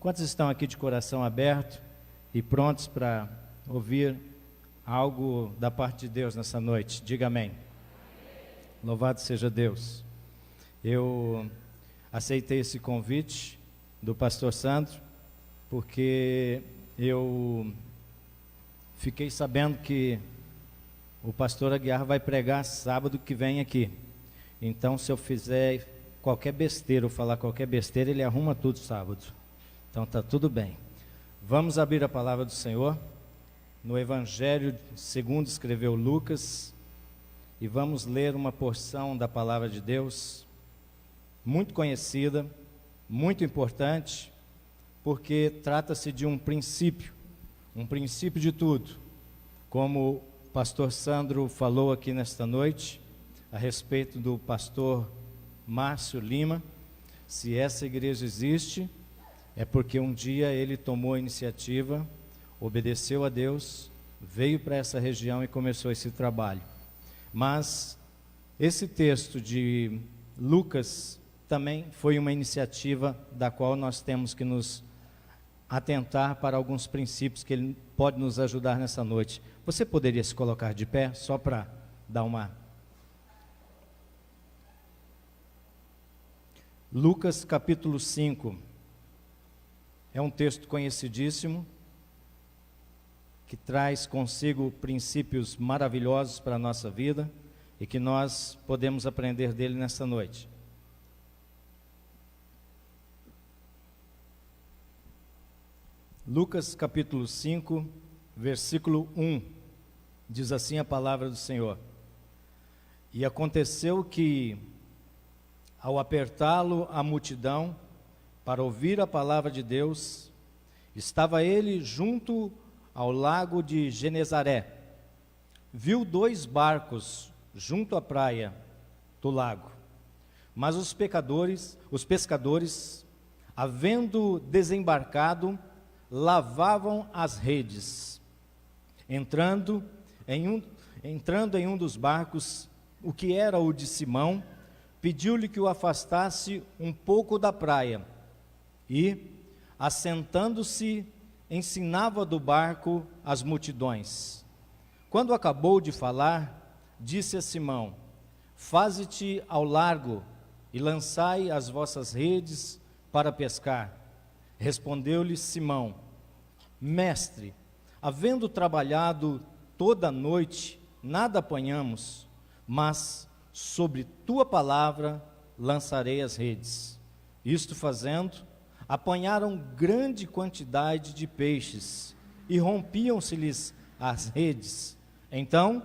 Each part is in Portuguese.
Quantos estão aqui de coração aberto e prontos para ouvir algo da parte de Deus nessa noite? Diga amém. Louvado seja Deus. Eu aceitei esse convite do pastor Sandro, porque eu fiquei sabendo que o pastor Aguiar vai pregar sábado que vem aqui. Então, se eu fizer qualquer besteira ou falar qualquer besteira, ele arruma tudo sábado. Então, está tudo bem. Vamos abrir a palavra do Senhor no Evangelho segundo escreveu Lucas, e vamos ler uma porção da palavra de Deus, muito conhecida, muito importante, porque trata-se de um princípio de tudo. Como o pastor Sandro falou aqui nesta noite, a respeito do pastor Márcio Lima, se essa igreja existe, é porque um dia ele tomou a iniciativa, obedeceu a Deus, veio para essa região e começou esse trabalho. Mas esse texto de Lucas também foi uma iniciativa da qual nós temos que nos atentar para alguns princípios que ele pode nos ajudar nessa noite. Você poderia se colocar de pé, só para dar uma... Lucas capítulo 5, é um texto conhecidíssimo, que traz consigo princípios maravilhosos para a nossa vida, e que nós podemos aprender dele nessa noite. Lucas capítulo 5, versículo 1, diz assim a palavra do Senhor: E aconteceu que, ao apertá-lo a multidão, para ouvir a palavra de Deus, estava ele junto ao lago de Genezaré. Viu 2 barcos junto à praia do lago, mas os pescadores, havendo desembarcado, lavavam as redes. Entrando em um dos barcos, o que era o de Simão, pediu-lhe que o afastasse um pouco da praia, e, assentando-se, ensinava do barco as multidões. Quando acabou de falar, disse a Simão: Faze-te ao largo e lançai as vossas redes para pescar. Respondeu-lhe Simão: Mestre, havendo trabalhado toda a noite, nada apanhamos, mas sobre tua palavra lançarei as redes. Isto fazendo, apanharam grande quantidade de peixes, e rompiam-se-lhes as redes. Então,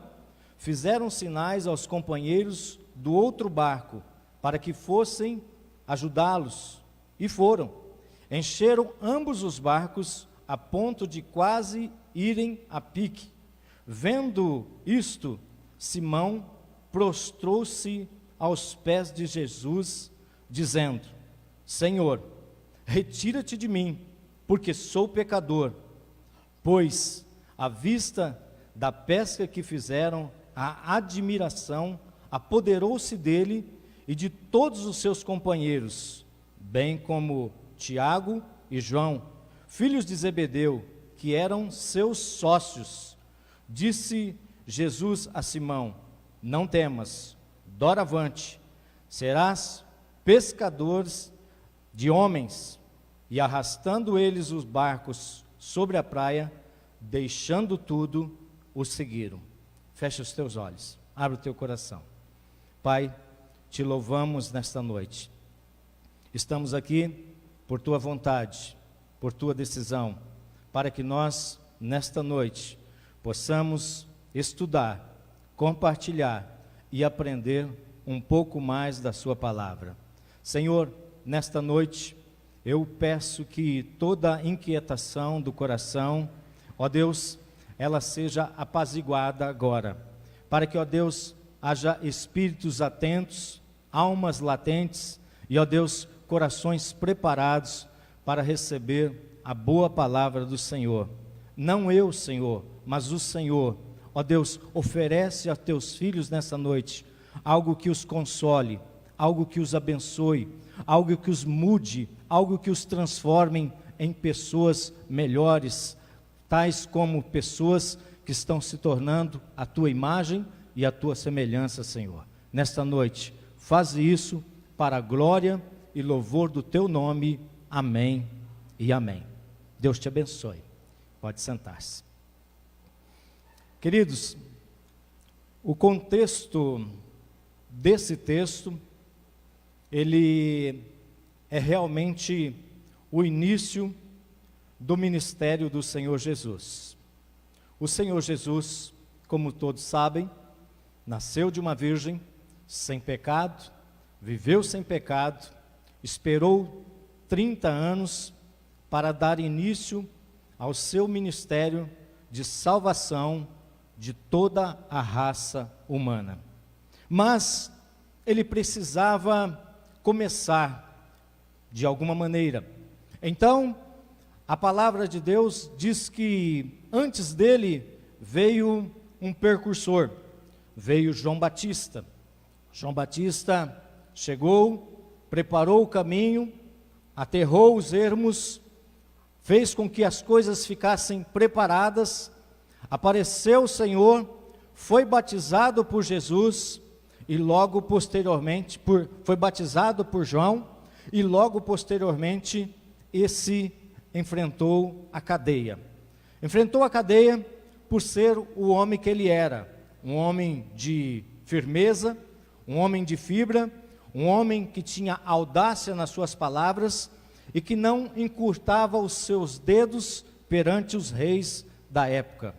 fizeram sinais aos companheiros do outro barco, para que fossem ajudá-los, e foram. Encheram ambos os barcos, a ponto de quase irem a pique. Vendo isto, Simão prostrou-se aos pés de Jesus, dizendo: Senhor, retira-te de mim, porque sou pecador. Pois, à vista da pesca que fizeram, a admiração apoderou-se dele e de todos os seus companheiros, bem como Tiago e João, filhos de Zebedeu, que eram seus sócios. Disse Jesus a Simão: Não temas, doravante, serás pescadores de homens. E arrastando eles os barcos sobre a praia, deixando tudo, os seguiram. Fecha os teus olhos, abre o teu coração. Pai, te louvamos nesta noite. Estamos aqui por tua vontade, por tua decisão, para que nós, nesta noite, possamos estudar, compartilhar e aprender um pouco mais da sua palavra. Senhor, nesta noite, eu peço que toda inquietação do coração, ó Deus, ela seja apaziguada agora, para que, ó Deus, haja espíritos atentos, almas latentes e, ó Deus, corações preparados para receber a boa palavra do Senhor. Não eu, Senhor, mas o Senhor, ó Deus, oferece a teus filhos nessa noite algo que os console, algo que os abençoe, algo que os mude, algo que os transforme em pessoas melhores, tais como pessoas que estão se tornando a tua imagem e a tua semelhança, Senhor. Nesta noite, faze isso para a glória e louvor do teu nome. Amém e amém. Deus te abençoe. Pode sentar-se. Queridos, o contexto desse texto, ele é realmente o início do ministério do Senhor Jesus. O Senhor Jesus, como todos sabem, nasceu de uma virgem, sem pecado, viveu sem pecado, esperou 30 anos para dar início ao seu ministério de salvação de toda a raça humana. Mas ele precisava começar de alguma maneira. Então, a palavra de Deus diz que antes dele veio um precursor, veio João Batista. João Batista chegou, preparou o caminho, aterrou os ermos, fez com que as coisas ficassem preparadas, apareceu o Senhor, foi batizado por Jesus e logo posteriormente, foi batizado por João e logo posteriormente esse enfrentou a cadeia. Enfrentou a cadeia por ser o homem que ele era, um homem de firmeza, um homem de fibra, um homem que tinha audácia nas suas palavras e que não encurtava os seus dedos perante os reis da época.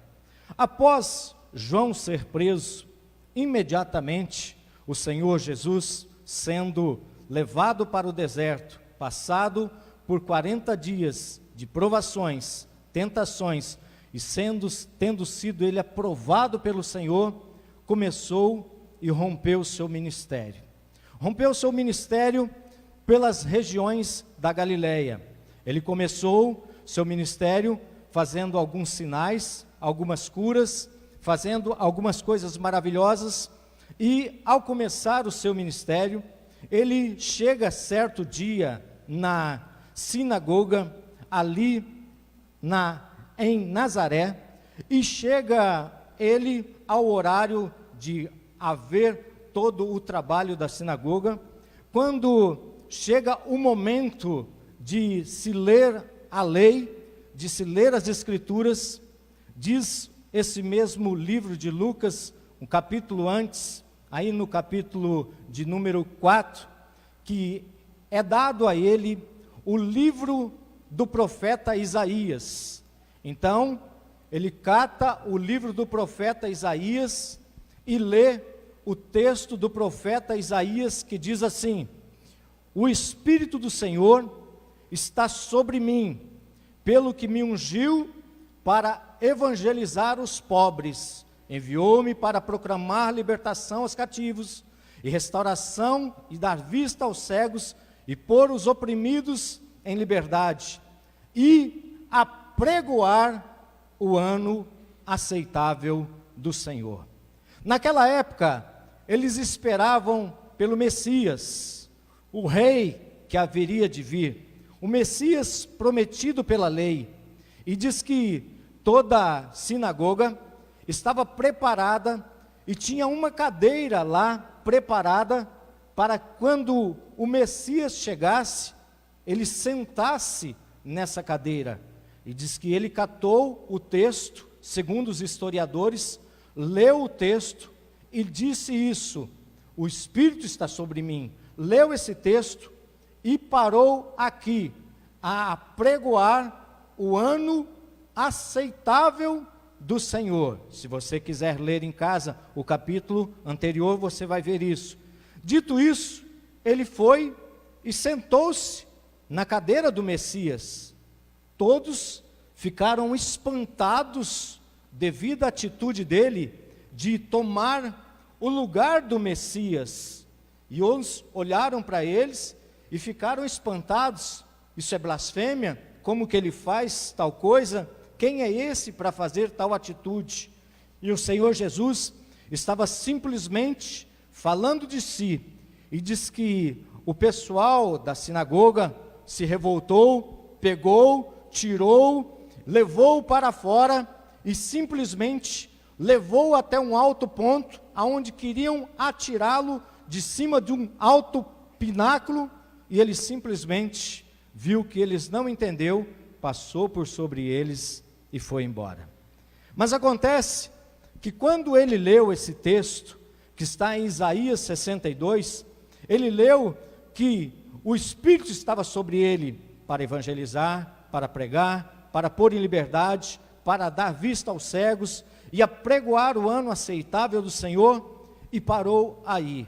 Após João ser preso, imediatamente o Senhor Jesus, sendo levado para o deserto, passado por 40 dias de provações, tentações, e tendo sido ele aprovado pelo Senhor, começou e rompeu o seu ministério. Rompeu o seu ministério pelas regiões da Galileia. Ele começou seu ministério fazendo alguns sinais, algumas curas, fazendo algumas coisas maravilhosas, e ao começar o seu ministério, ele chega certo dia na sinagoga, ali em Nazaré, e chega ele ao horário de haver todo o trabalho da sinagoga. Quando chega o momento de se ler a lei, de se ler as escrituras, diz esse mesmo livro de Lucas, um capítulo antes, aí no capítulo de número 4, que é dado a ele o livro do profeta Isaías. Então, ele cata o livro do profeta Isaías e lê o texto do profeta Isaías, que diz assim: o Espírito do Senhor está sobre mim, pelo que me ungiu para evangelizar os pobres, enviou-me para proclamar libertação aos cativos, e restauração e dar vista aos cegos, e pôr os oprimidos em liberdade, e apregoar o ano aceitável do Senhor. Naquela época, eles esperavam pelo Messias, o rei que haveria de vir, o Messias prometido pela lei, e diz que toda a sinagoga estava preparada e tinha uma cadeira lá preparada para quando o Messias chegasse, ele sentasse nessa cadeira. E diz que ele catou o texto, segundo os historiadores, leu o texto e disse isso: o Espírito está sobre mim. Leu esse texto e parou aqui a apregoar o ano aceitável do Senhor. Se você quiser ler em casa o capítulo anterior, você vai ver isso. Dito isso, ele foi e sentou-se na cadeira do Messias. Todos ficaram espantados devido à atitude dele de tomar o lugar do Messias. E uns olharam para eles e ficaram espantados. Isso é blasfêmia? Como que ele faz tal coisa? Quem é esse para fazer tal atitude? E o Senhor Jesus estava simplesmente falando de si, e diz que o pessoal da sinagoga se revoltou, pegou tirou, levou-o para fora e simplesmente levou-o até um alto ponto, aonde queriam atirá-lo de cima de um alto pináculo, e ele simplesmente viu que eles não entenderam, passou por sobre eles e foi embora. Mas acontece que quando ele leu esse texto, que está em Isaías 62, ele leu que o Espírito estava sobre ele para evangelizar, para pregar, para pôr em liberdade, para dar vista aos cegos e apregoar o ano aceitável do Senhor, e parou aí.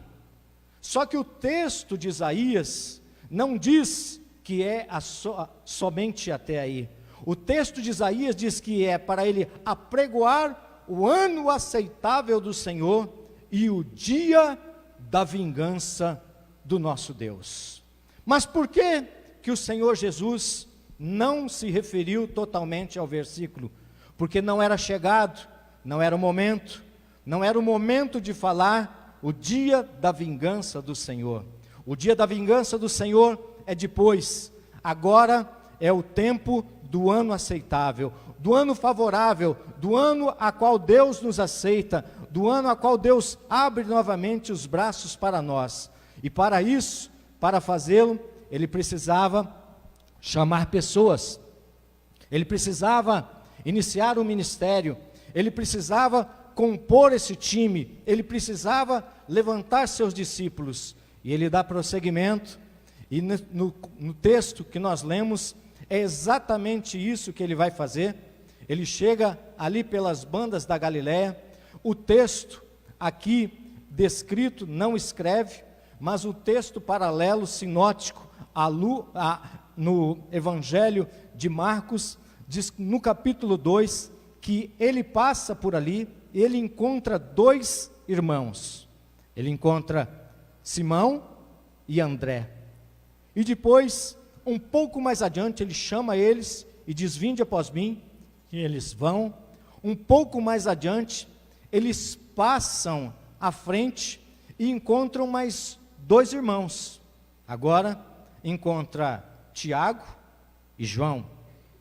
Só que o texto de Isaías não diz que é somente até aí. O texto de Isaías diz que é para ele apregoar o ano aceitável do Senhor e o dia da vingança do nosso Deus. Mas por que que o Senhor Jesus não se referiu totalmente ao versículo? Porque não era chegado, não era o momento, não era o momento de falar o dia da vingança do Senhor. O dia da vingança do Senhor é depois. Agora é o tempo do ano aceitável, do ano favorável, do ano a qual Deus nos aceita, do ano a qual Deus abre novamente os braços para nós. E para isso, para fazê-lo, ele precisava chamar pessoas, ele precisava iniciar um ministério, ele precisava compor esse time, ele precisava levantar seus discípulos. E ele dá prosseguimento, e no texto que nós lemos, é exatamente isso que ele vai fazer. Ele chega ali pelas bandas da Galiléia. O texto aqui descrito não escreve, mas o texto paralelo, sinótico, no Evangelho de Marcos, diz no capítulo 2, que ele passa por ali, e ele encontra dois irmãos. Ele encontra Simão e André. E depois, um pouco mais adiante, ele chama eles e diz: vinde após mim, e eles vão. Um pouco mais adiante, eles passam à frente e encontram mais dois irmãos. Agora, encontra Tiago e João,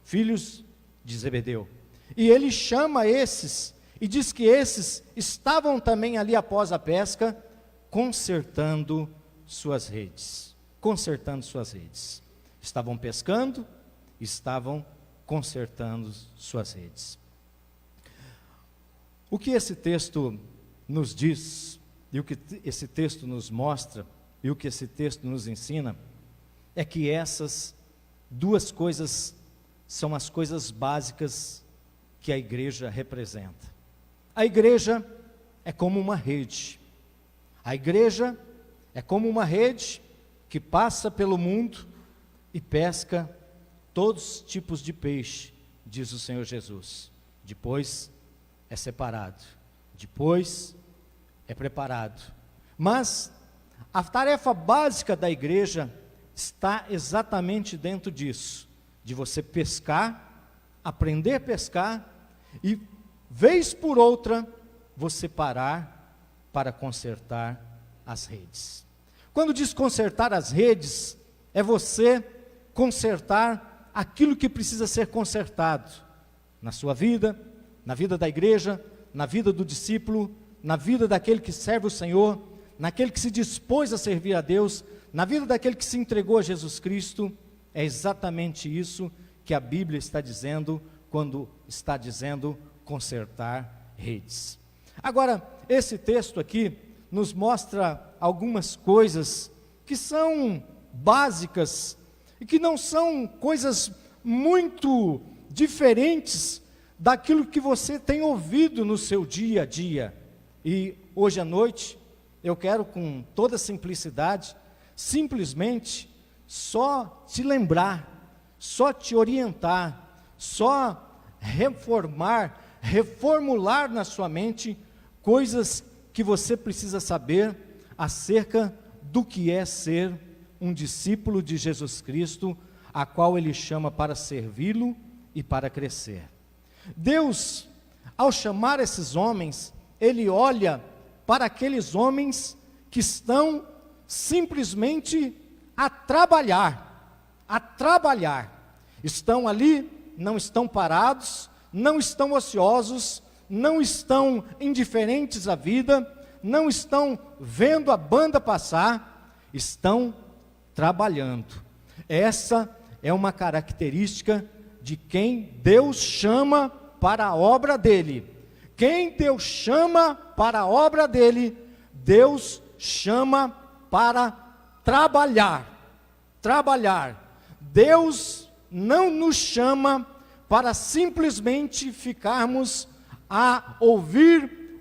filhos de Zebedeu. E ele chama esses, e diz que esses estavam também ali após a pesca, consertando suas redes. Consertando suas redes. Estavam pescando, estavam consertando suas redes. O que esse texto nos diz, e o que esse texto nos mostra, e o que esse texto nos ensina, é que essas duas coisas são as coisas básicas que a igreja representa. A igreja é como uma rede. A igreja é como uma rede que passa pelo mundo e pesca todos os tipos de peixe, diz o Senhor Jesus. Depois é separado, depois é preparado. Mas a tarefa básica da igreja está exatamente dentro disso, de você pescar, aprender a pescar e, vez por outra, você parar para consertar as redes. Quando diz consertar as redes, é você consertar aquilo que precisa ser consertado na sua vida, na vida da igreja, na vida do discípulo, na vida daquele que serve o Senhor, naquele que se dispôs a servir a Deus, na vida daquele que se entregou a Jesus Cristo. É exatamente isso que a Bíblia está dizendo quando está dizendo consertar redes. Agora, esse texto aqui nos mostra algumas coisas que são básicas e que não são coisas muito diferentes daquilo que você tem ouvido no seu dia a dia. E hoje à noite eu quero, com toda simplicidade, simplesmente só te lembrar, só te orientar, só reformular na sua mente coisas que você precisa saber acerca do que é ser um discípulo de Jesus Cristo, a qual Ele chama para servi-lo e para crescer. Deus, ao chamar esses homens, Ele olha para aqueles homens que estão simplesmente a trabalhar, estão ali não estão parados, não estão ociosos, não estão indiferentes à vida, não estão vendo a banda passar, estão trabalhando. Essa é uma característica de quem Deus chama para a obra dele. Quem Deus chama para a obra dele, Deus chama para trabalhar. Trabalhar. Deus não nos chama para simplesmente ficarmos a ouvir,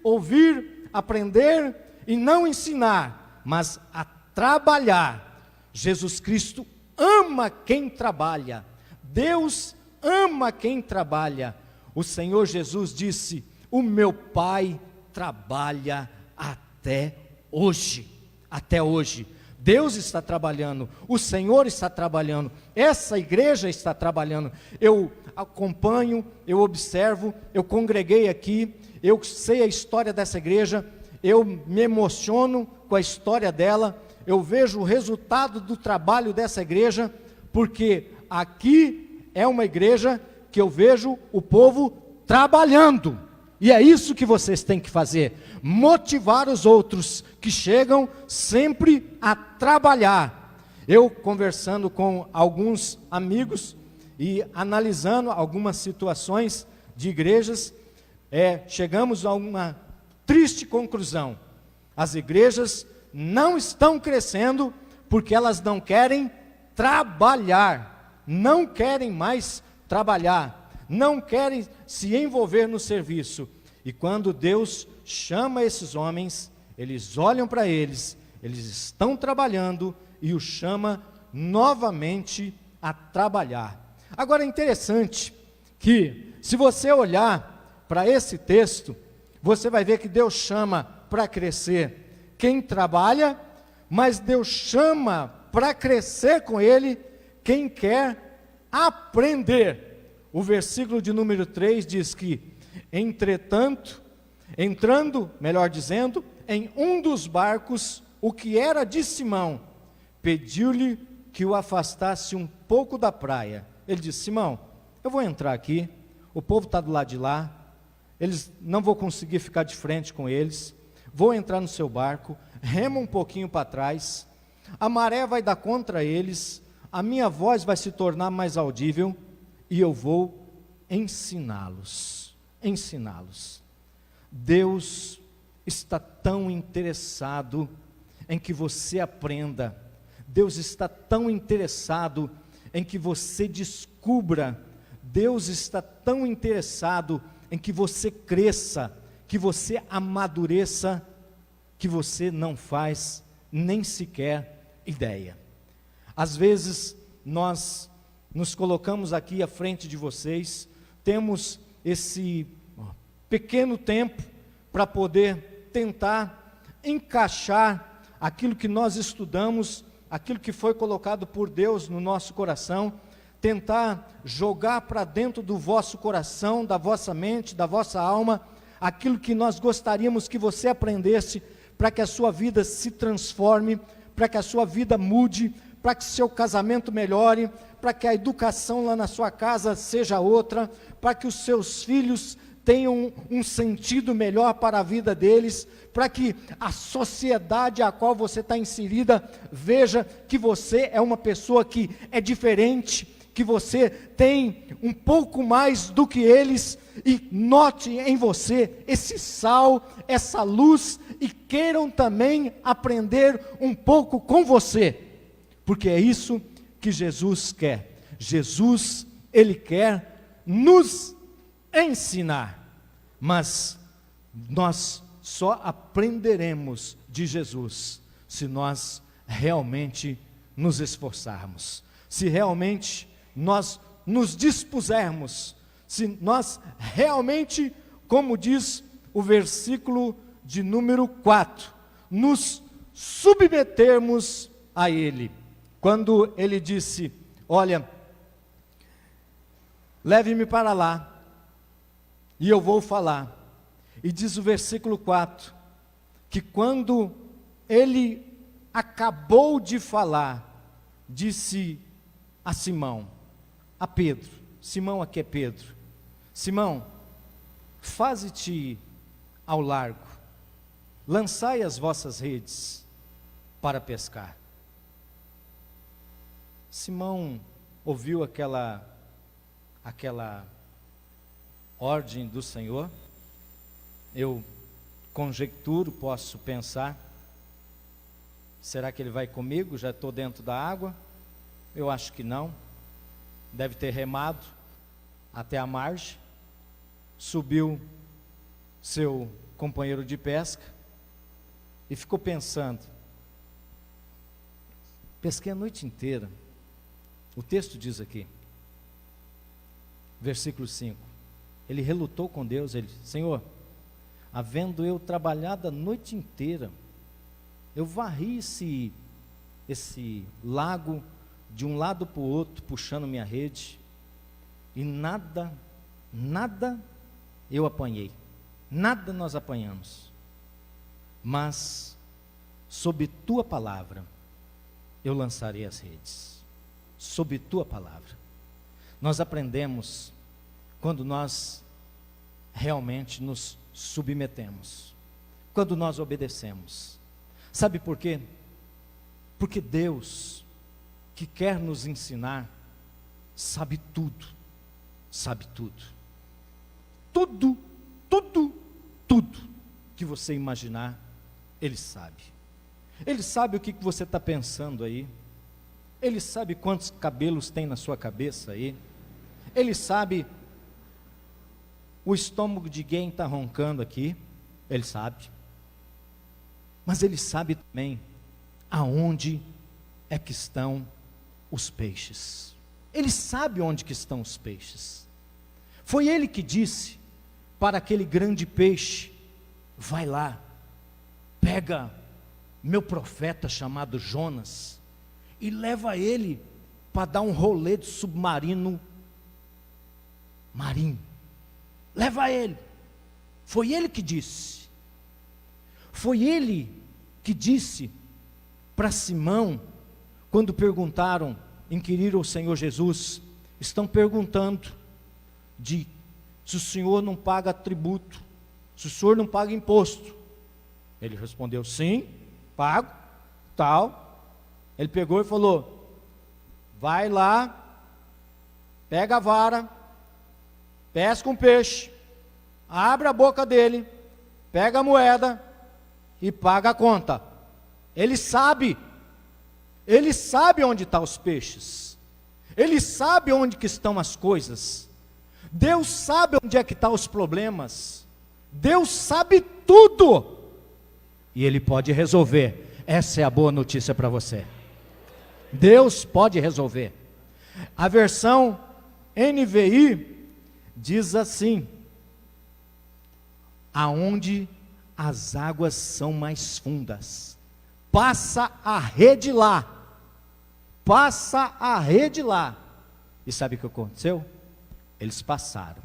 aprender e não ensinar, mas a trabalhar. Jesus Cristo ama quem trabalha. Deus ama quem trabalha. O Senhor Jesus disse: o meu Pai trabalha até hoje. Até hoje. Deus está trabalhando, o Senhor está trabalhando, essa igreja está trabalhando. Eu acompanho, eu observo, eu congreguei aqui, eu sei a história dessa igreja, eu me emociono com a história dela, eu vejo o resultado do trabalho dessa igreja, porque aqui é uma igreja que eu vejo o povo trabalhando. E é isso que vocês têm que fazer, motivar os outros que chegam sempre a trabalhar. Eu conversando com alguns amigos e analisando algumas situações de igrejas, chegamos a uma triste conclusão: as igrejas não estão crescendo porque elas não querem trabalhar, não querem mais trabalhar, não querem se envolver no serviço. E quando Deus chama esses homens, eles olham para eles estão trabalhando e os chama novamente a trabalhar. Agora é interessante que, se você olhar para esse texto, você vai ver que Deus chama para crescer quem trabalha, mas Deus chama para crescer com Ele quem quer aprender. O versículo de número 3 diz que, entrando, melhor dizendo, em um dos barcos, o que era de Simão, pediu-lhe que o afastasse um pouco da praia. Ele disse: Simão, eu vou entrar aqui, o povo está do lado de lá, não vou conseguir ficar de frente com eles, vou entrar no seu barco, rema um pouquinho para trás, a maré vai dar contra eles, a minha voz vai se tornar mais audível, e eu vou ensiná-los. Deus está tão interessado em que você aprenda, Deus está tão interessado em que você descubra, Deus está tão interessado em que você cresça, que você amadureça, que você não faz nem sequer ideia. Às vezes nós nos colocamos aqui à frente de vocês, temos esse pequeno tempo para poder tentar encaixar aquilo que nós estudamos, aquilo que foi colocado por Deus no nosso coração, tentar jogar para dentro do vosso coração, da vossa mente, da vossa alma, aquilo que nós gostaríamos que você aprendesse, para que a sua vida se transforme, para que a sua vida mude, para que seu casamento melhore, para que a educação lá na sua casa seja outra, para que os seus filhos tenham um sentido melhor para a vida deles, para que a sociedade a qual você está inserida veja que você é uma pessoa que é diferente, que você tem um pouco mais do que eles, e note em você esse sal, essa luz, e queiram também aprender um pouco com você, porque é isso que Jesus quer. Jesus, Ele quer nos ensinar, mas nós só aprenderemos de Jesus se nós realmente nos esforçarmos, se realmente nós nos dispusermos, se nós realmente, como diz o versículo de número 4, nos submetermos a Ele. Quando Ele disse: olha, leve-me para lá, e eu vou falar. E diz o versículo 4, que quando Ele acabou de falar, disse a Simão, a Pedro: Simão, aqui é Pedro, Simão, faze-te ao largo, lançai as vossas redes para pescar. Simão ouviu aquela ordem do Senhor. Eu conjecturo, posso pensar, será que ele vai comigo? Já estou dentro da água? Eu acho que não. Deve ter remado até a margem, subiu seu companheiro de pesca e ficou pensando. Pesquei a noite inteira. O texto diz aqui, versículo 5, ele relutou com Deus, ele disse: Senhor, havendo eu trabalhado a noite inteira, eu varri esse lago de um lado para o outro, puxando minha rede, e nada eu apanhei, nada nós apanhamos, mas sob tua palavra eu lançarei as redes. Sob tua palavra. Nós aprendemos quando nós realmente nos submetemos, quando nós obedecemos. Sabe por quê? Porque Deus, que quer nos ensinar, sabe tudo, sabe tudo. Tudo que você imaginar, Ele sabe. Ele sabe o que você está pensando aí. Ele sabe quantos cabelos tem na sua cabeça aí. Ele sabe o estômago de quem está roncando aqui. Ele sabe. Mas Ele sabe também aonde é que estão os peixes. Ele sabe onde que estão os peixes. Foi Ele que disse para aquele grande peixe: vai lá, pega meu profeta chamado Jonas e leva ele para dar um rolê de submarino marinho. Leva ele. Foi ele que disse. Foi ele que disse para Simão, quando perguntaram, inquiriram o Senhor Jesus, estão perguntando se o Senhor não paga tributo, se o Senhor não paga imposto. Ele respondeu: sim, pago, tal. Ele pegou e falou: vai lá, pega a vara, pesca um peixe, abre a boca dele, pega a moeda e paga a conta. Ele sabe onde estão os peixes, ele sabe onde que estão as coisas. Deus sabe onde é que estão os problemas, Deus sabe tudo, e Ele pode resolver. Essa é a boa notícia para você. Deus pode resolver. A versão NVI diz assim: aonde as águas são mais fundas, passa a rede lá, passa a rede lá. E sabe o que aconteceu? Eles passaram,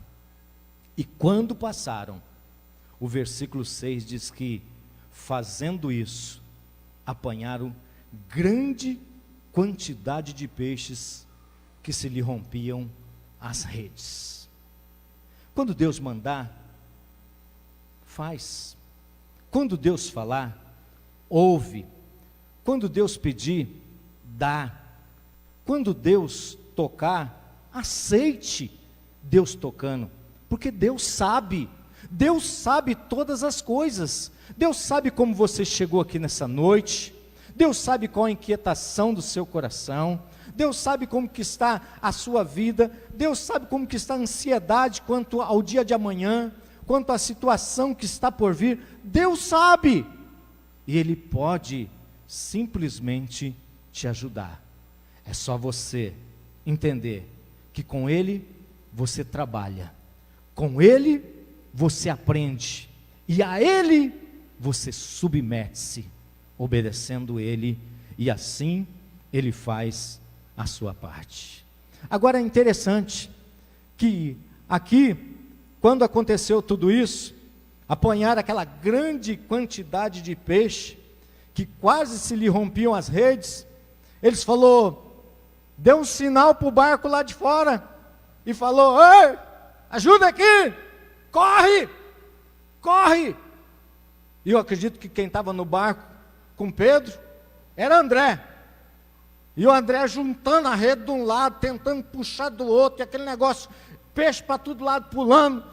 e quando passaram, o versículo 6 diz que, fazendo isso, apanharam grande quantidade de peixes que se lhe rompiam as redes. Quando Deus mandar, faz. Quando Deus falar, ouve. Quando Deus pedir, dá. Quando Deus tocar, aceite Deus tocando, porque Deus sabe todas as coisas. Deus sabe como você chegou aqui nessa noite, Deus sabe qual a inquietação do seu coração, Deus sabe como que está a sua vida, Deus sabe como que está a ansiedade quanto ao dia de amanhã, quanto à situação que está por vir. Deus sabe, e Ele pode simplesmente te ajudar. É só você entender que com Ele você trabalha, com Ele você aprende, e a Ele você submete-se, obedecendo Ele, e assim Ele faz a sua parte. Agora é interessante que aqui, quando aconteceu tudo isso, apanharam aquela grande quantidade de peixe, que quase se lhe rompiam as redes, eles falou: deu um sinal para o barco lá de fora, e falou: ei, ajuda aqui, corre, corre. E eu acredito que quem estava no barco com Pedro era André. E o André juntando a rede de um lado, tentando puxar do outro, e aquele negócio, peixe para todo lado pulando.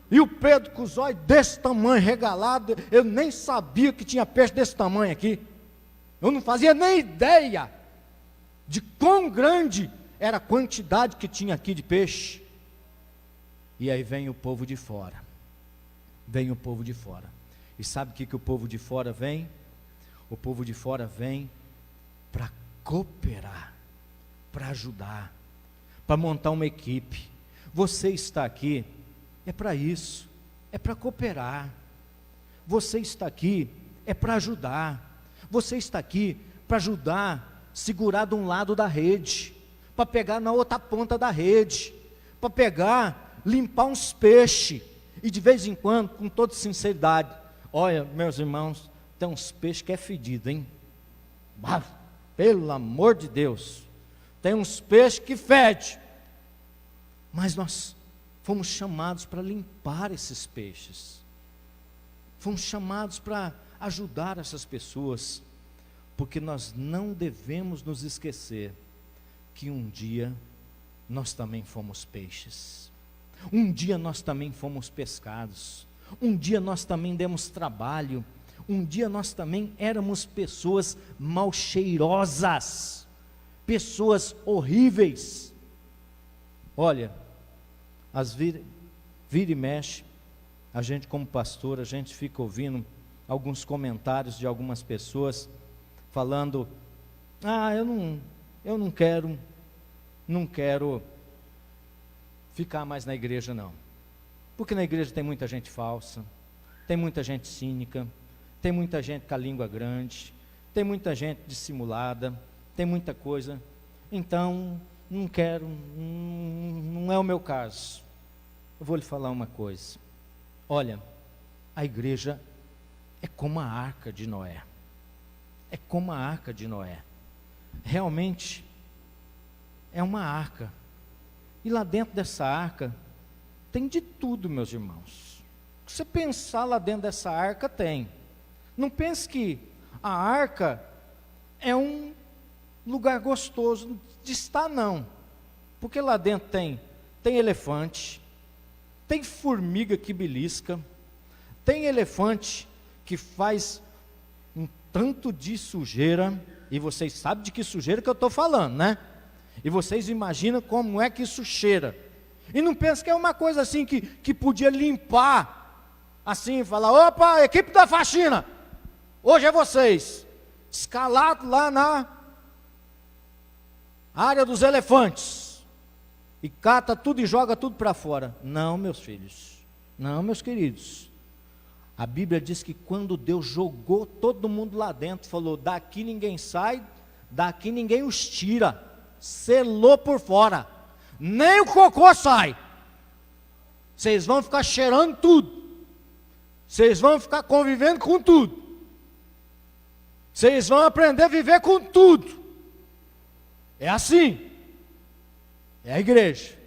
E o Pedro com os olhos desse tamanho, regalado. Eu nem sabia que tinha peixe desse tamanho aqui. Eu não fazia nem ideia de quão grande era a quantidade que tinha aqui de peixe. E aí vem o povo de fora. Vem o povo de fora. E sabe o que o povo de fora vem? O povo de fora vem para cooperar, para ajudar, para montar uma equipe. Você está aqui, é para isso, é para cooperar. Você está aqui, é para ajudar. Você está aqui para ajudar, segurar de um lado da rede, para pegar na outra ponta da rede, para pegar, limpar uns peixes, e de vez em quando, com toda sinceridade, olha, meus irmãos, tem uns peixes que é fedido, hein? Pelo amor de Deus, tem uns peixes que fedem, mas nós fomos chamados para limpar esses peixes, fomos chamados para ajudar essas pessoas, porque nós não devemos nos esquecer que um dia nós também fomos peixes, um dia nós também fomos pescados, um dia nós também demos trabalho, um dia nós também éramos pessoas mal cheirosas, pessoas horríveis. Olha, vira e mexe, a gente como pastor, a gente fica ouvindo alguns comentários de algumas pessoas, falando: eu não quero ficar mais na igreja não, porque na igreja tem muita gente falsa, tem muita gente cínica, tem muita gente com a língua grande, tem muita gente dissimulada, tem muita coisa, então não quero, não é o meu caso. Eu vou lhe falar uma coisa, olha, a igreja é como a arca de Noé, é como a arca de Noé, realmente é uma arca, e lá dentro dessa arca tem de tudo, meus irmãos. Se você pensar lá dentro dessa arca, tem. Não pense que a arca é um lugar gostoso de estar, não, porque lá dentro tem elefante, tem formiga que belisca, tem elefante que faz um tanto de sujeira, e vocês sabem de que sujeira que eu estou falando, né? E vocês imaginam como é que isso cheira. E não pensa que é uma coisa assim que podia limpar, assim, falar: opa, equipe da faxina, hoje é vocês, escalado lá na área dos elefantes, e cata tudo e joga tudo para fora. Não, meus filhos, não, meus queridos. A Bíblia diz que quando Deus jogou todo mundo lá dentro, falou: daqui ninguém sai, daqui ninguém os tira, selou por fora, nem o cocô sai, vocês vão ficar cheirando tudo, vocês vão ficar convivendo com tudo, vocês vão aprender a viver com tudo. É assim, é a igreja,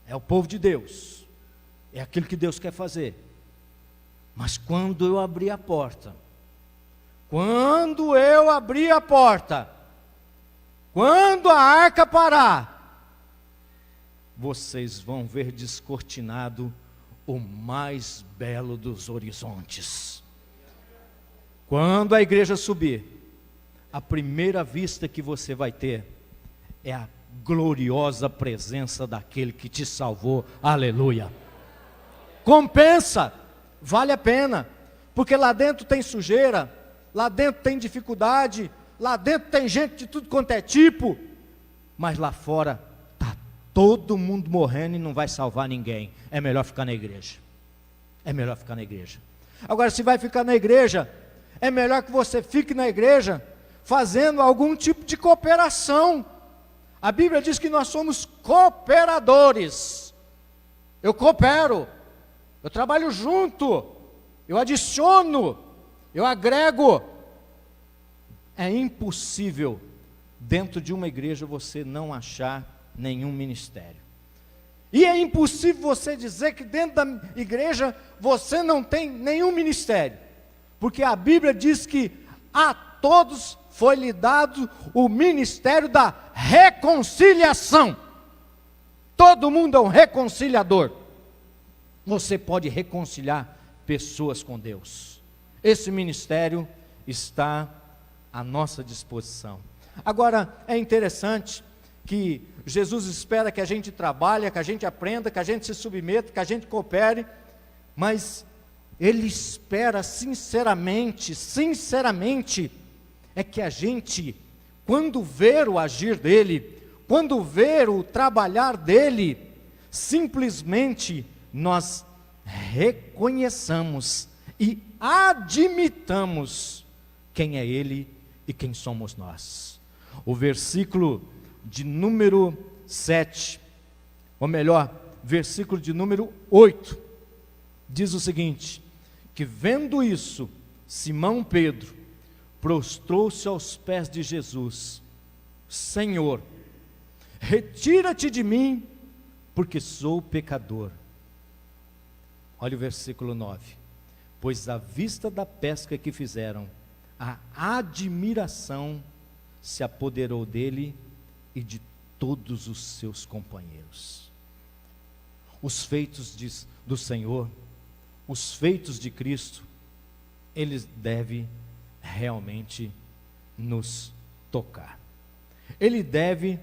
é o povo de Deus, é aquilo que Deus quer fazer. Mas quando eu abrir a porta, quando a arca parar, vocês vão ver descortinado o mais belo dos horizontes. Quando a igreja subir, a primeira vista que você vai ter é a gloriosa presença daquele que te salvou. Aleluia! Compensa, vale a pena, porque lá dentro tem sujeira, lá dentro tem dificuldade, lá dentro tem gente de tudo quanto é tipo, mas lá fora está todo mundo morrendo e não vai salvar ninguém. É melhor ficar na igreja, é melhor ficar na igreja. Agora, se vai ficar na igreja, é melhor que você fique na igreja fazendo algum tipo de cooperação. A Bíblia diz que nós somos cooperadores. Eu coopero, eu trabalho junto, eu adiciono, eu agrego. É impossível dentro de uma igreja você não achar nenhum ministério. E é impossível você dizer que dentro da igreja você não tem nenhum ministério, porque a Bíblia diz que a todos foi lhe dado o ministério da reconciliação. Todo mundo é um reconciliador. Você pode reconciliar pessoas com Deus. Esse ministério está à nossa disposição. Agora, é interessante que Jesus espera que a gente trabalhe, que a gente aprenda, que a gente se submeta, que a gente coopere, mas Ele espera sinceramente, é que a gente, quando ver o agir dEle, quando ver o trabalhar dEle, simplesmente nós reconheçamos e admitamos quem é Ele e quem somos nós. O versículo de número 7, ou melhor, versículo de número 8, diz o seguinte: que vendo isso, Simão Pedro prostrou-se aos pés de Jesus: Senhor, retira-te de mim, porque sou pecador. Olha o versículo 9: pois à vista da pesca que fizeram, a admiração se apoderou dele e de todos os seus companheiros. Os feitos do Senhor, os feitos de Cristo, eles devem realmente nos tocar. Ele deve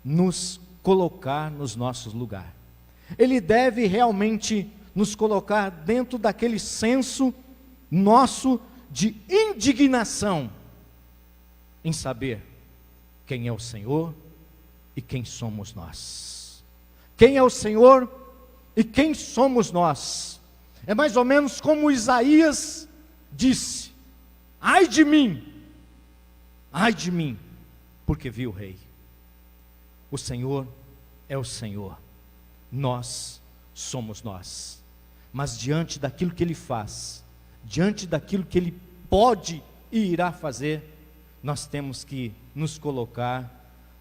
nos colocar nos nossos lugares. Ele deve realmente nos colocar dentro daquele senso nosso de indignação em saber quem é o Senhor e quem somos nós. Quem é o Senhor e quem somos nós? É mais ou menos como Isaías disse: ai de mim, porque vi o Rei. O Senhor é o Senhor, nós somos nós. Mas diante daquilo que Ele faz, diante daquilo que Ele pode e irá fazer, nós temos que nos colocar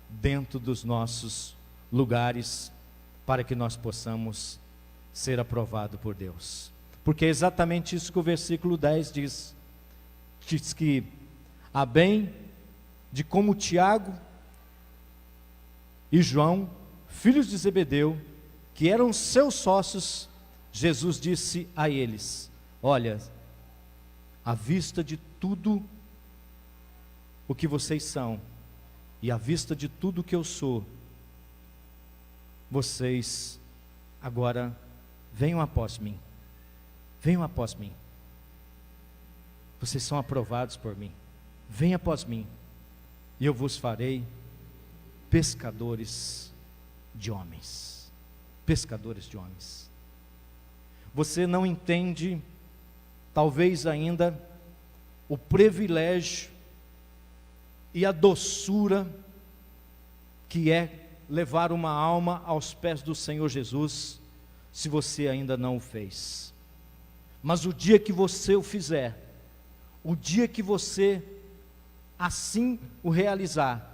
dentro dos nossos lugares, para que nós possamos ser aprovados por Deus. Porque é exatamente isso que o versículo 10 diz. Diz que, a bem de como Tiago e João, filhos de Zebedeu, que eram seus sócios, Jesus disse a eles: olha, à vista de tudo o que vocês são, e à vista de tudo que eu sou, vocês agora venham após mim. Venham após mim. Vocês são aprovados por mim. Venham após mim, e eu vos farei pescadores de homens. Pescadores de homens. Você não entende, talvez ainda, o privilégio e a doçura que é levar uma alma aos pés do Senhor Jesus, se você ainda não o fez. Mas o dia que você o fizer, o dia que você assim o realizar,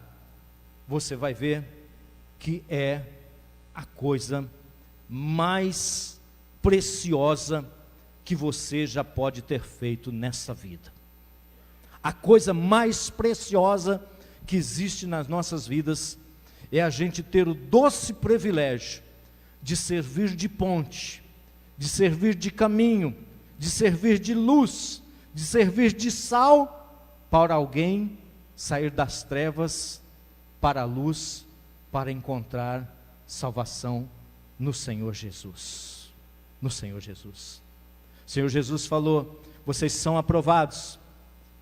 você vai ver que é a coisa mais preciosa que você já pode ter feito nessa vida. A coisa mais preciosa que existe nas nossas vidas é a gente ter o doce privilégio de servir de ponte, de servir de caminho, de servir de luz, de servir de sal, para alguém sair das trevas para a luz, para encontrar salvação no Senhor Jesus. No Senhor Jesus. O Senhor Jesus falou: vocês são aprovados,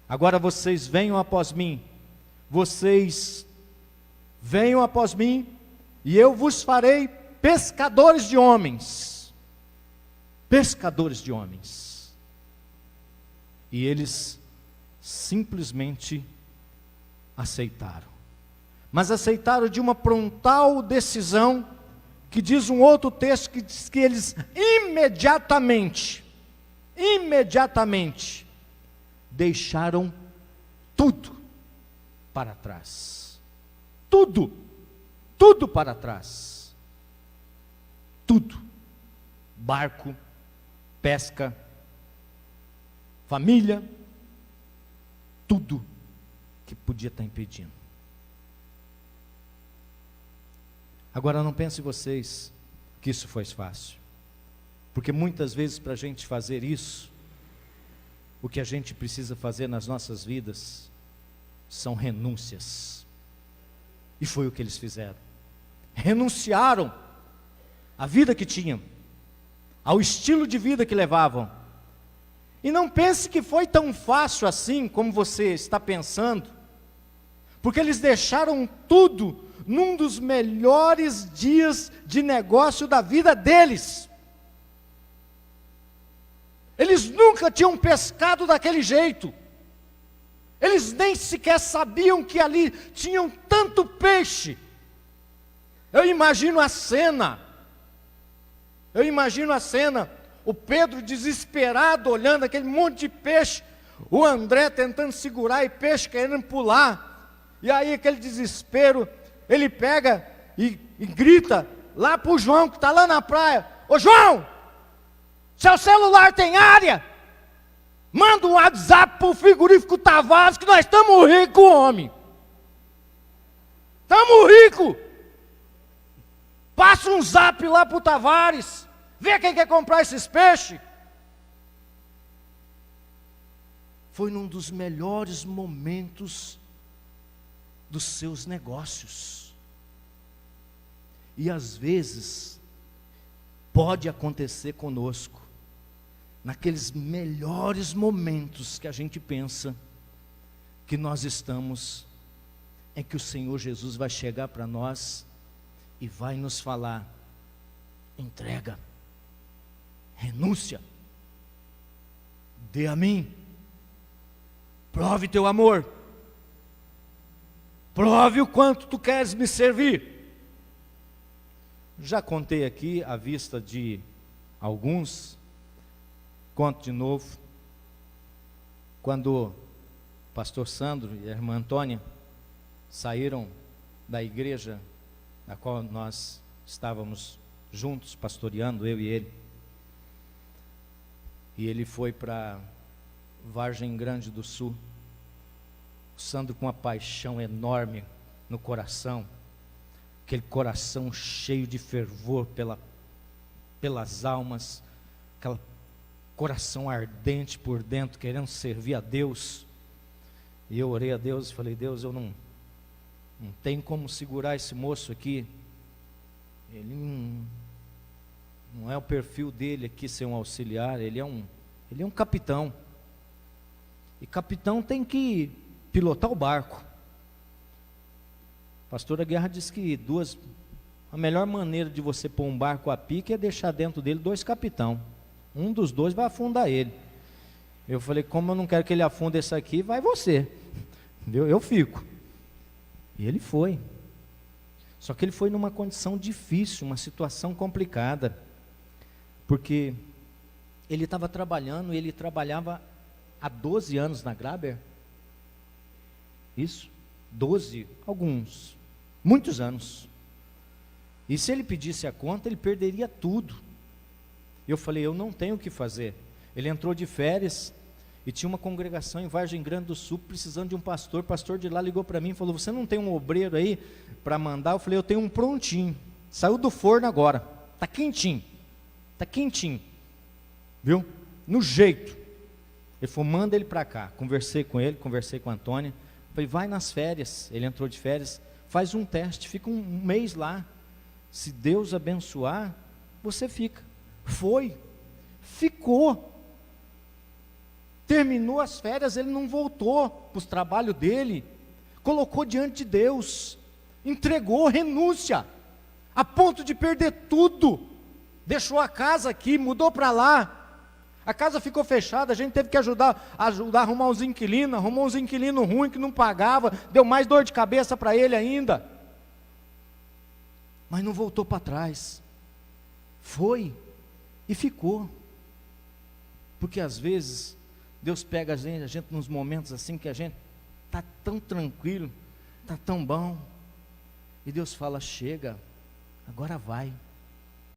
agora vocês venham após mim, vocês venham após mim, e eu vos farei pescadores de homens. Pescadores de homens. E eles simplesmente aceitaram. Mas aceitaram de uma frontal decisão, que diz um outro texto que diz que eles imediatamente deixaram tudo para trás. Tudo para trás. tudo: barco, pesca, família, tudo que podia estar impedindo. Agora não pensem vocês que isso foi fácil, porque muitas vezes para a gente fazer isso, o que a gente precisa fazer nas nossas vidas são renúncias, e foi o que eles fizeram. Renunciaram à vida que tinham, ao estilo de vida que levavam. E não pense que foi tão fácil assim como você está pensando, porque eles deixaram tudo num dos melhores dias de negócio da vida deles. Eles nunca tinham pescado daquele jeito. Eles nem sequer sabiam que ali tinham tanto peixe. Eu imagino a cena. O Pedro desesperado, olhando aquele monte de peixe. O André tentando segurar e peixe querendo pular. E aí aquele desespero, ele pega e grita lá para o João, que está lá na praia: ô João, seu celular tem área? Manda um WhatsApp para o frigorífico Tavares, que nós estamos ricos, homem. Estamos ricos. Passa um zap lá para o Tavares, vê quem quer comprar esses peixes. Foi num dos melhores momentos dos seus negócios. E às vezes pode acontecer conosco, naqueles melhores momentos que a gente pensa que nós estamos, é que o Senhor Jesus vai chegar para nós e vai nos falar: entrega, renúncia, dê a mim, prove teu amor, prove o quanto tu queres me servir. Já contei aqui à vista de alguns, conto de novo, quando o pastor Sandro e a irmã Antônia saíram da igreja na qual nós estávamos juntos, pastoreando, eu e ele. E ele foi para Vargem Grande do Sul. O Sandro com uma paixão enorme no coração, aquele coração cheio de fervor pelas almas, aquele coração ardente por dentro, querendo servir a Deus. E eu orei a Deus e falei: Deus, eu não tenho como segurar esse moço aqui. Ele não é o perfil dele aqui ser um auxiliar, ele é um capitão. E capitão tem que pilotar o barco. A pastora Guerra disse que a melhor maneira de você pôr um barco a pique é deixar dentro dele 2 capitão. Um dos 2 vai afundar ele. Eu falei: como eu não quero que ele afunde esse aqui, vai você. Eu fico. E ele foi. Só que ele foi numa condição difícil, uma situação complicada. Porque ele estava trabalhando, e ele trabalhava há 12 anos na Graber. Isso, 12, muitos anos. E se ele pedisse a conta, ele perderia tudo. Eu falei: eu não tenho o que fazer. Ele entrou de férias e tinha uma congregação em Vargem Grande do Sul precisando de um pastor. O pastor de lá ligou para mim e falou: você não tem um obreiro aí para mandar? Eu falei: eu tenho um prontinho, saiu do forno agora, está quentinho, viu? No jeito. Ele falou: manda ele para cá. Conversei com ele, conversei com a Antônia. Falei: vai nas férias. Ele entrou de férias, faz um teste, fica um mês lá. Se Deus abençoar, você fica. Foi, ficou. Terminou as férias, ele não voltou para os trabalhos dele. Colocou diante de Deus, entregou, renúncia, a ponto de perder tudo. Deixou a casa aqui, mudou para lá. A casa ficou fechada, a gente teve que ajudar a arrumar uns inquilinos. Arrumou uns inquilinos ruins que não pagava, deu mais dor de cabeça para ele ainda. Mas não voltou para trás. Foi e ficou. Porque às vezes Deus pega a gente nos momentos assim que a gente está tão tranquilo, está tão bom, e Deus fala: chega, agora vai.